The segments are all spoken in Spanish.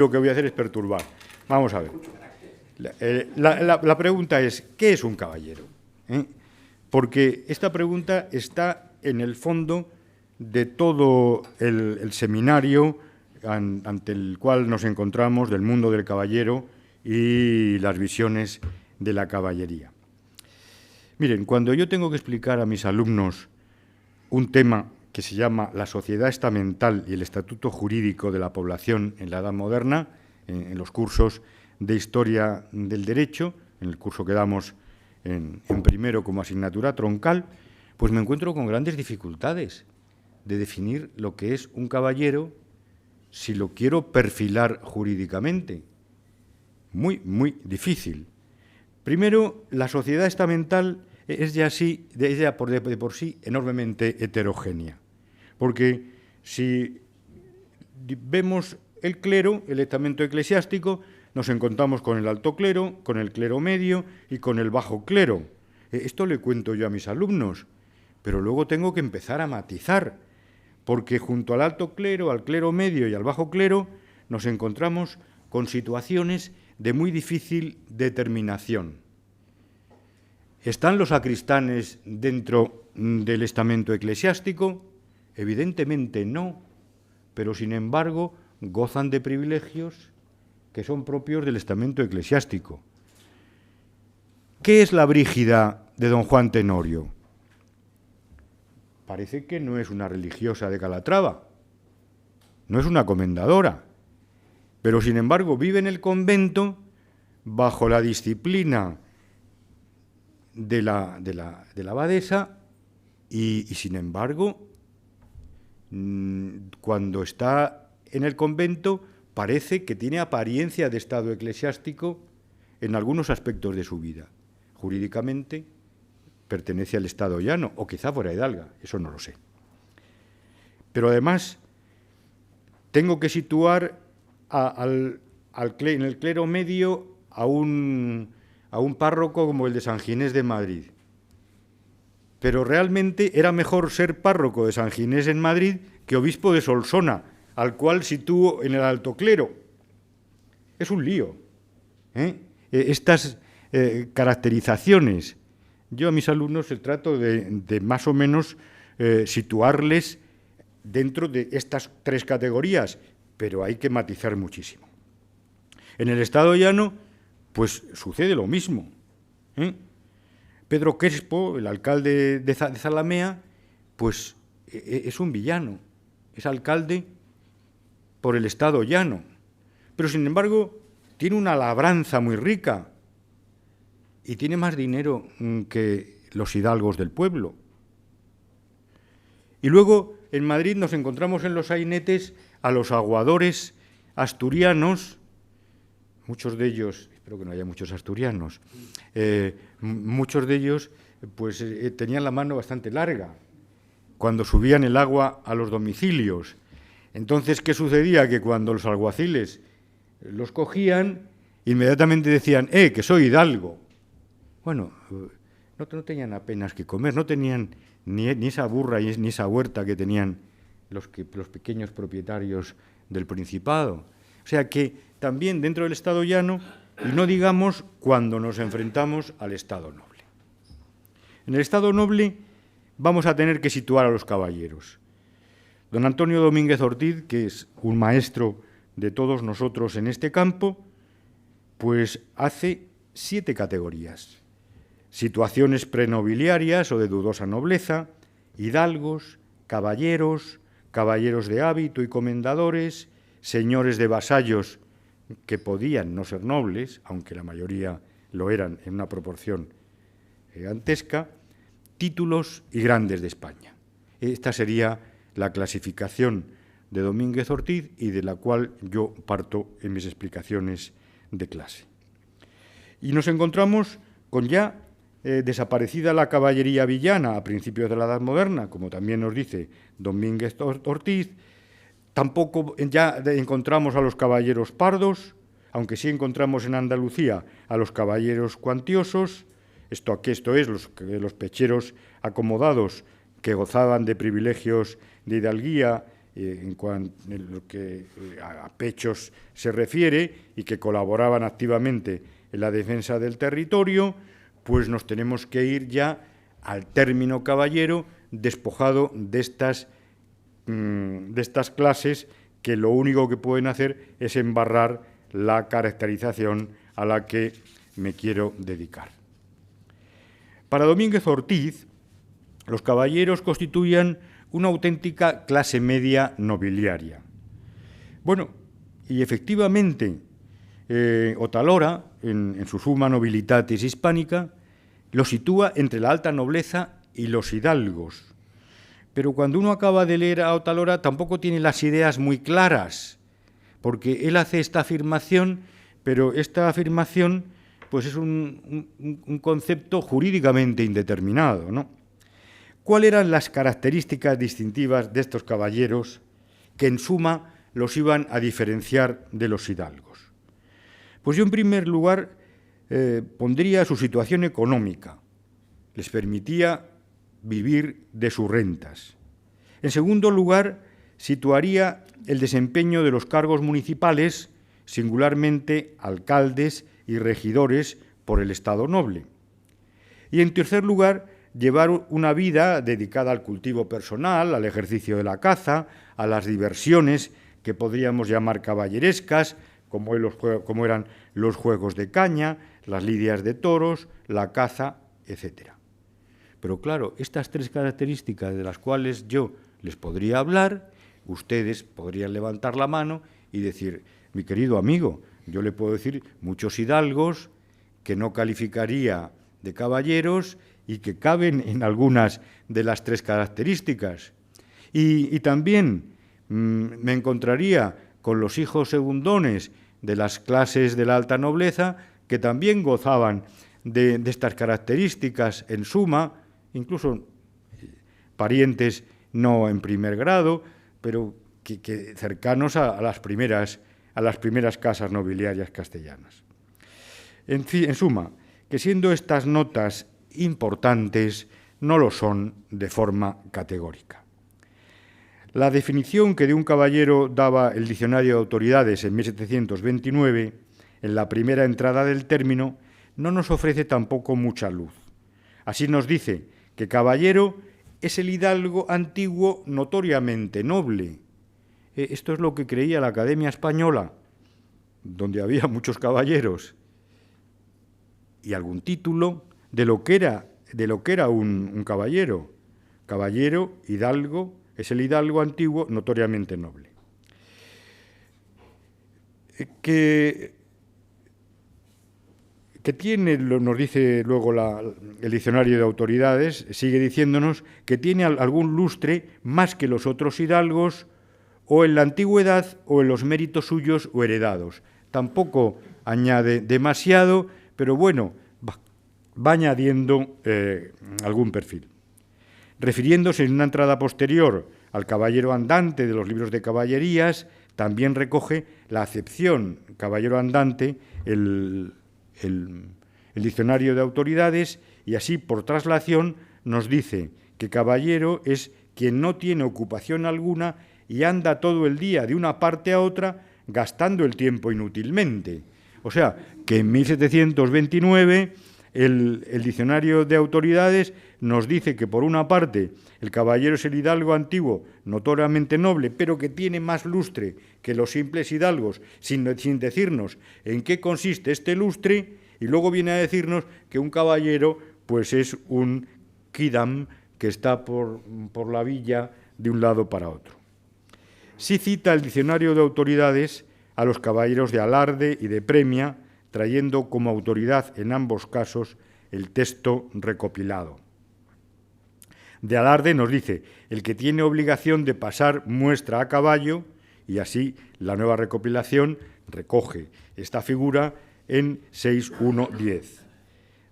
Lo que voy a hacer es perturbar. Vamos a ver. La pregunta es, ¿qué es un caballero? Porque esta pregunta está en el fondo de todo el seminario ante el cual nos encontramos del mundo del caballero y las visiones de la caballería. Miren, cuando yo tengo que explicar a mis alumnos un tema que se llama la sociedad estamental y el estatuto jurídico de la población en la Edad Moderna, en los cursos de Historia del Derecho, en el curso que damos en primero como asignatura troncal, pues me encuentro con grandes dificultades de definir lo que es un caballero si lo quiero perfilar jurídicamente. Muy, muy difícil. Primero, la sociedad estamental es ya de por sí enormemente heterogénea, porque si vemos el clero, el estamento eclesiástico, nos encontramos con el alto clero, con el clero medio y con el bajo clero. Esto le cuento yo a mis alumnos, pero luego tengo que empezar a matizar, porque junto al alto clero, al clero medio y al bajo clero nos encontramos con situaciones de muy difícil determinación. ¿Están los sacristanes dentro del estamento eclesiástico? Evidentemente no, pero sin embargo gozan de privilegios que son propios del estamento eclesiástico. ¿Qué es la Brígida de don Juan Tenorio? Parece que no es una religiosa de Calatrava, no es una comendadora, pero sin embargo vive en el convento bajo la disciplina de la abadesa y sin embargo, cuando está en el convento, parece que tiene apariencia de estado eclesiástico en algunos aspectos de su vida. Jurídicamente pertenece al estado llano, o quizá fuera hidalga, eso no lo sé. Pero además tengo que situar en el clero medio a un párroco como el de San Ginés de Madrid. Pero realmente era mejor ser párroco de San Ginés en Madrid que obispo de Solsona, al cual sitúo en el alto clero. Es un lío. Estas caracterizaciones, yo a mis alumnos trato de más o menos situarles dentro de estas tres categorías, pero hay que matizar muchísimo. En el estado llano, pues sucede lo mismo. Pedro Crespo, el alcalde de Zalamea, pues es un villano, es alcalde por el estado llano, pero sin embargo tiene una labranza muy rica y tiene más dinero que los hidalgos del pueblo. Y luego en Madrid nos encontramos en los sainetes a los aguadores asturianos, muchos de ellos, espero que no haya muchos asturianos, muchos de ellos pues tenían la mano bastante larga cuando subían el agua a los domicilios. Entonces, ¿qué sucedía? Que cuando los alguaciles los cogían, inmediatamente decían, que soy hidalgo. Bueno, no tenían apenas que comer, no tenían ni esa burra ni esa huerta que tenían los pequeños propietarios del Principado. O sea que también dentro del estado llano, y no digamos cuando nos enfrentamos al estado noble. En el estado noble vamos a tener que situar a los caballeros. Don Antonio Domínguez Ortiz, que es un maestro de todos nosotros en este campo, pues hace 7 categorías. Situaciones prenobiliarias o de dudosa nobleza, hidalgos, caballeros, caballeros de hábito y comendadores, señores de vasallos que podían no ser nobles, aunque la mayoría lo eran en una proporción gigantesca, títulos y grandes de España. Esta sería la clasificación de Domínguez Ortiz y de la cual yo parto en mis explicaciones de clase. Y nos encontramos con ya desaparecida la caballería villana a principios de la Edad Moderna, como también nos dice Domínguez Ortiz. Tampoco ya encontramos a los caballeros pardos, aunque sí encontramos en Andalucía a los caballeros cuantiosos, esto es, los pecheros acomodados que gozaban de privilegios de hidalguía en lo que a pechos se refiere y que colaboraban activamente en la defensa del territorio, pues nos tenemos que ir ya al término caballero despojado de estas clases que lo único que pueden hacer es embarrar la caracterización a la que me quiero dedicar. Para Domínguez Ortiz, los caballeros constituían una auténtica clase media nobiliaria. Bueno, y efectivamente, Otalora, en su Summa Nobilitatis Hispánica, lo sitúa entre la alta nobleza y los hidalgos. Pero cuando uno acaba de leer a Otalora tampoco tiene las ideas muy claras, porque él hace esta afirmación, pero esta afirmación pues es un concepto jurídicamente indeterminado, ¿no? ¿Cuáles eran las características distintivas de estos caballeros que en suma los iban a diferenciar de los hidalgos? Pues yo en primer lugar pondría su situación económica. Les permitía vivir de sus rentas. En segundo lugar, situaría el desempeño de los cargos municipales, singularmente alcaldes y regidores por el Estado noble. Y en tercer lugar, llevar una vida dedicada al cultivo personal, al ejercicio de la caza, a las diversiones que podríamos llamar caballerescas, como eran los juegos de caña, las lidias de toros, la caza, etc. Pero claro, estas tres características de las cuales yo les podría hablar, ustedes podrían levantar la mano y decir, mi querido amigo, yo le puedo decir muchos hidalgos que no calificaría de caballeros y que caben en algunas de las tres características. Y también me encontraría con los hijos segundones de las clases de la alta nobleza que también gozaban de estas características en suma, incluso parientes no en primer grado, pero que cercanos a las primeras casas nobiliarias castellanas. En suma, que siendo estas notas importantes, no lo son de forma categórica. La definición que de un caballero daba el Diccionario de Autoridades en 1729, en la primera entrada del término, no nos ofrece tampoco mucha luz. Así nos dice que caballero es el hidalgo antiguo notoriamente noble. Esto es lo que creía la Academia Española, donde había muchos caballeros, y algún título de lo que era un caballero. Caballero, hidalgo, es el hidalgo antiguo notoriamente noble. Que tiene, nos dice luego el Diccionario de Autoridades, sigue diciéndonos que tiene algún lustre más que los otros hidalgos o en la antigüedad o en los méritos suyos o heredados. Tampoco añade demasiado, pero bueno, va añadiendo algún perfil. Refiriéndose en una entrada posterior al caballero andante de los libros de caballerías, también recoge la acepción caballero andante el Diccionario de Autoridades, y así por traslación nos dice que caballero es quien no tiene ocupación alguna y anda todo el día de una parte a otra gastando el tiempo inútilmente. O sea, que en 1729 el Diccionario de Autoridades nos dice que por una parte el caballero es el hidalgo antiguo notoriamente noble, pero que tiene más lustre que los simples hidalgos, sin decirnos en qué consiste este lustre, y luego viene a decirnos que un caballero pues es un quidam que está por la villa de un lado para otro. Sí cita el Diccionario de Autoridades a los caballeros de alarde y de premia, trayendo como autoridad en ambos casos el texto recopilado. De alarde nos dice el que tiene obligación de pasar muestra a caballo, y así la nueva recopilación recoge esta figura en 6.1.10.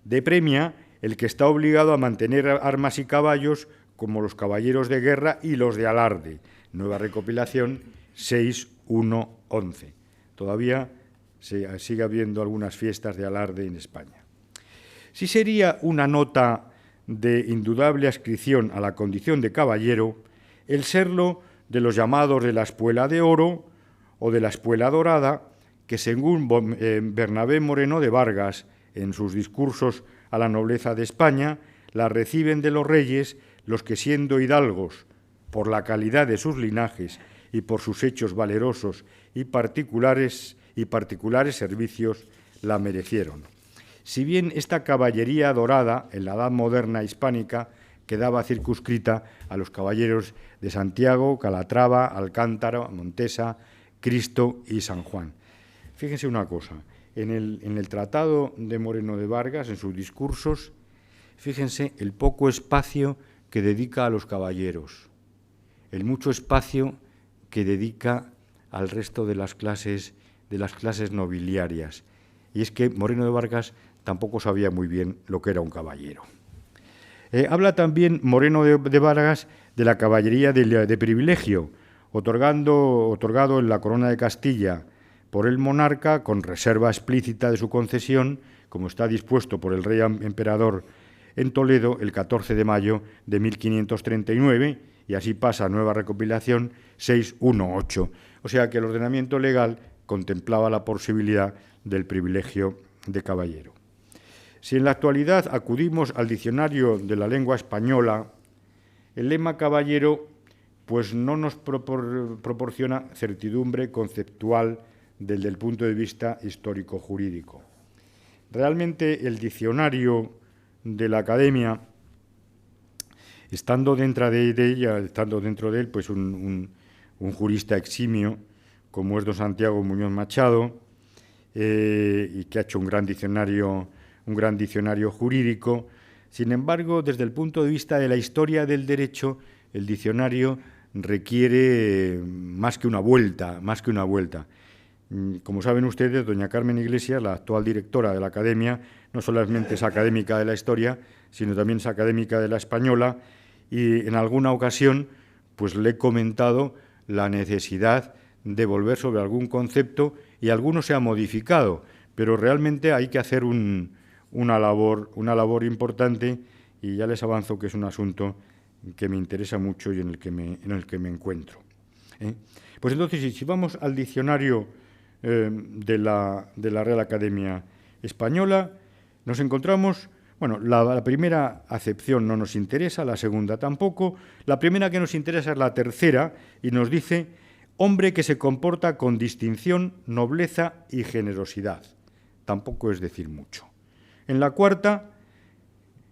De premia, el que está obligado a mantener armas y caballos como los caballeros de guerra y los de alarde. Nueva recopilación 6.1.11. Todavía sigue habiendo algunas fiestas de alarde en España. Sí sería una nota de indudable adscripción a la condición de caballero el serlo de los llamados de la espuela de oro o de la espuela dorada, que según Bernabé Moreno de Vargas, en sus discursos a la nobleza de España, la reciben de los reyes los que, siendo hidalgos por la calidad de sus linajes y por sus hechos valerosos y particulares servicios, la merecieron. Si bien esta caballería dorada en la edad moderna hispánica quedaba circunscrita a los caballeros de Santiago, Calatrava, Alcántara, Montesa, Cristo y San Juan. Fíjense una cosa, en el Tratado de Moreno de Vargas, en sus discursos, fíjense el poco espacio que dedica a los caballeros, el mucho espacio que dedica al resto de las clases nobiliarias. Y es que Moreno de Vargas tampoco sabía muy bien lo que era un caballero. Habla también Moreno de Vargas de la caballería de privilegio, otorgado en la corona de Castilla por el monarca con reserva explícita de su concesión, como está dispuesto por el rey emperador en Toledo el 14 de mayo de 1539, y así pasa a nueva recopilación 618. O sea que el ordenamiento legal contemplaba la posibilidad del privilegio de caballero. Si en la actualidad acudimos al diccionario de la lengua española, el lema caballero pues no nos proporciona certidumbre conceptual desde el punto de vista histórico-jurídico. Realmente el diccionario de la Academia, estando dentro de él, pues un jurista eximio, como es don Santiago Muñoz Machado, y que ha hecho un gran diccionario jurídico. Sin embargo, desde el punto de vista de la historia del derecho, el diccionario requiere más que una vuelta. Como saben ustedes, doña Carmen Iglesias, la actual directora de la Academia, no solamente es académica de la historia, sino también es académica de la española, y en alguna ocasión pues le he comentado la necesidad de volver sobre algún concepto, y alguno se ha modificado, pero realmente hay que hacer una labor importante, y ya les avanzo que es un asunto que me interesa mucho y en el que me encuentro. Pues entonces, si vamos al diccionario de la Real Academia Española, nos encontramos, bueno, la primera acepción no nos interesa, la segunda tampoco, la primera que nos interesa es la tercera, y nos dice: hombre que se comporta con distinción, nobleza y generosidad. Tampoco es decir mucho. En la cuarta,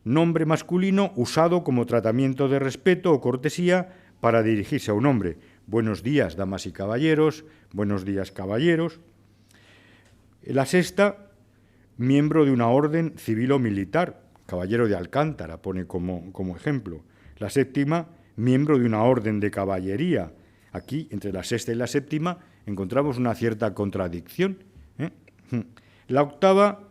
nombre masculino usado como tratamiento de respeto o cortesía para dirigirse a un hombre. Buenos días, damas y caballeros, buenos días, caballeros. La sexta, miembro de una orden civil o militar, caballero de Alcántara, pone como ejemplo. La séptima, miembro de una orden de caballería. Aquí, entre la sexta y la séptima, encontramos una cierta contradicción. La octava,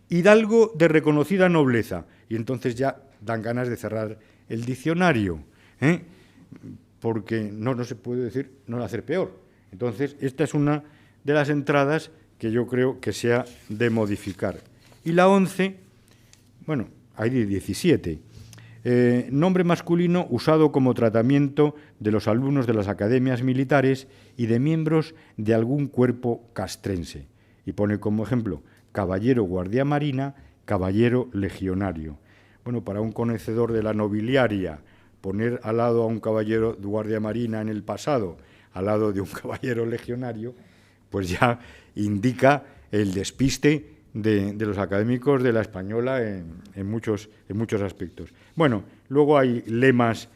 hidalgo de reconocida nobleza. Y entonces ya dan ganas de cerrar el diccionario, porque no se puede decir, no hacer peor. Entonces, esta es una de las entradas que yo creo que se ha de modificar. Y la 11, bueno, hay 17. Nombre masculino usado como tratamiento de los alumnos de las academias militares y de miembros de algún cuerpo castrense. Y pone como ejemplo caballero guardia marina, caballero legionario. Bueno, para un conocedor de la nobiliaria, poner al lado a un caballero de guardia marina en el pasado, al lado de un caballero legionario, pues ya indica el despiste de los académicos de la española en muchos aspectos. Bueno, luego hay lemas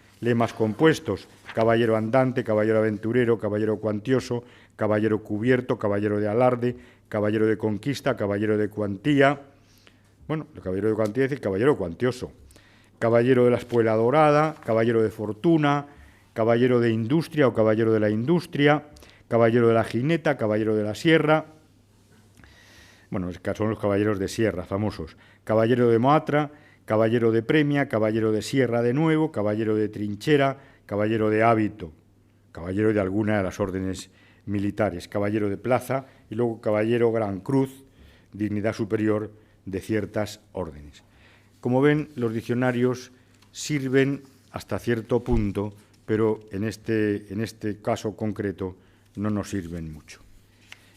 compuestos: caballero andante, caballero aventurero, caballero cuantioso, caballero cubierto, caballero de alarde, caballero de conquista, caballero de cuantía. Bueno, el caballero de cuantía es decir caballero cuantioso. Caballero de la espuela dorada, caballero de fortuna, caballero de industria o caballero de la industria, caballero de la jineta, caballero de la sierra. Bueno, son los caballeros de sierra famosos. Caballero de moatra, caballero de premia, caballero de sierra de nuevo, caballero de trinchera, caballero de hábito, caballero de alguna de las órdenes militares, caballero de plaza y luego caballero gran cruz, dignidad superior de ciertas órdenes. Como ven, los diccionarios sirven hasta cierto punto pero en este caso concreto no nos sirven mucho.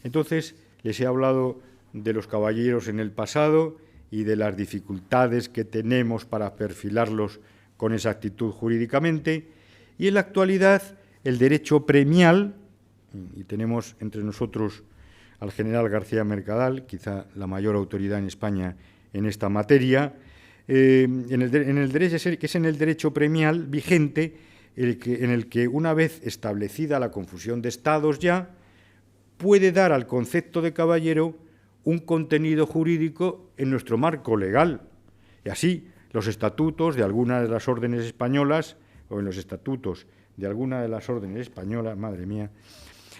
Entonces, les he hablado de los caballeros en el pasado y de las dificultades que tenemos para perfilarlos con exactitud jurídicamente, y en la actualidad el derecho premial, y tenemos entre nosotros al general García Mercadal, quizá la mayor autoridad en España en esta materia, en el derecho, que es en el derecho premial vigente, en el que una vez establecida la confusión de estados ya, puede dar al concepto de caballero un contenido jurídico en nuestro marco legal. Y así, los estatutos de alguna de las órdenes españolas, o en los estatutos de alguna de las órdenes españolas, madre mía,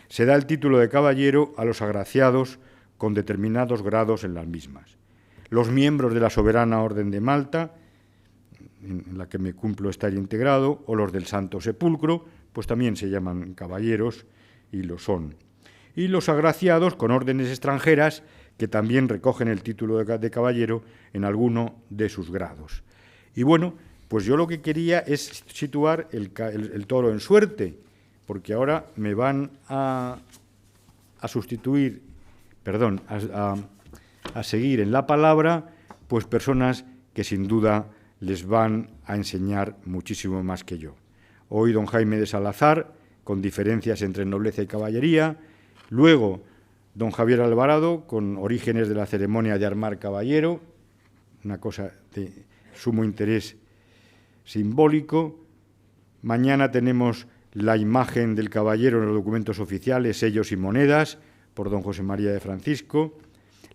se da el título de caballero a los agraciados con determinados grados en las mismas. Los miembros de la Soberana Orden de Malta, en la que me cumplo estar integrado, o los del Santo Sepulcro, pues también se llaman caballeros y lo son. Y los agraciados con órdenes extranjeras, que también recogen el título de caballero en alguno de sus grados. Y bueno, pues yo lo que quería es situar el toro en suerte, porque ahora me van a sustituir, perdón, a seguir en la palabra, pues personas que sin duda les van a enseñar muchísimo más que yo. Hoy don Jaime de Salazar, con diferencias entre nobleza y caballería, luego don Javier Alvarado, con orígenes de la ceremonia de armar caballero, una cosa de sumo interés simbólico. Mañana tenemos la imagen del caballero en los documentos oficiales, sellos y monedas, por don José María de Francisco.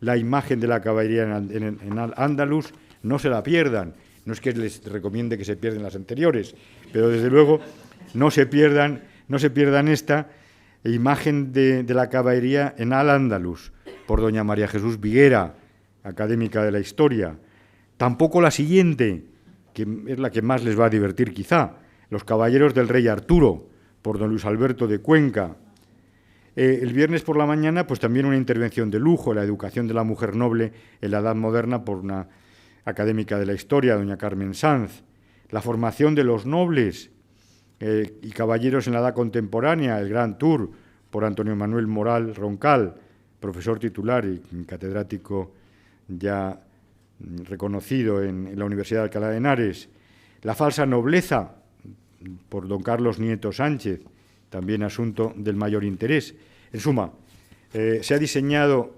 La imagen de la caballería en Al-Ándalus, no se la pierdan. No es que les recomiende que se pierdan las anteriores, pero desde luego no se pierdan esta imagen de la caballería en Al-Ándalus, por doña María Jesús Viguera, académica de la historia. Tampoco la siguiente, que es la que más les va a divertir quizá, los caballeros del rey Arturo, por don Luis Alberto de Cuenca. El viernes por la mañana, pues también una intervención de lujo, la educación de la mujer noble en la Edad Moderna, por una académica de la historia, doña Carmen Sanz. La formación de los nobles y caballeros en la Edad Contemporánea, el Gran Tour, por Antonio Manuel Moral Roncal, profesor titular y catedrático ya reconocido en la Universidad de Alcalá de Henares. La falsa nobleza, por don Carlos Nieto Sánchez, también asunto del mayor interés. En suma, ha diseñado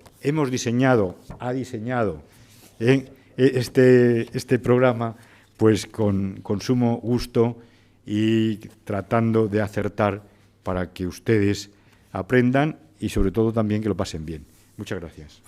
este programa pues con sumo gusto y tratando de acertar para que ustedes aprendan y sobre todo también que lo pasen bien. Muchas gracias.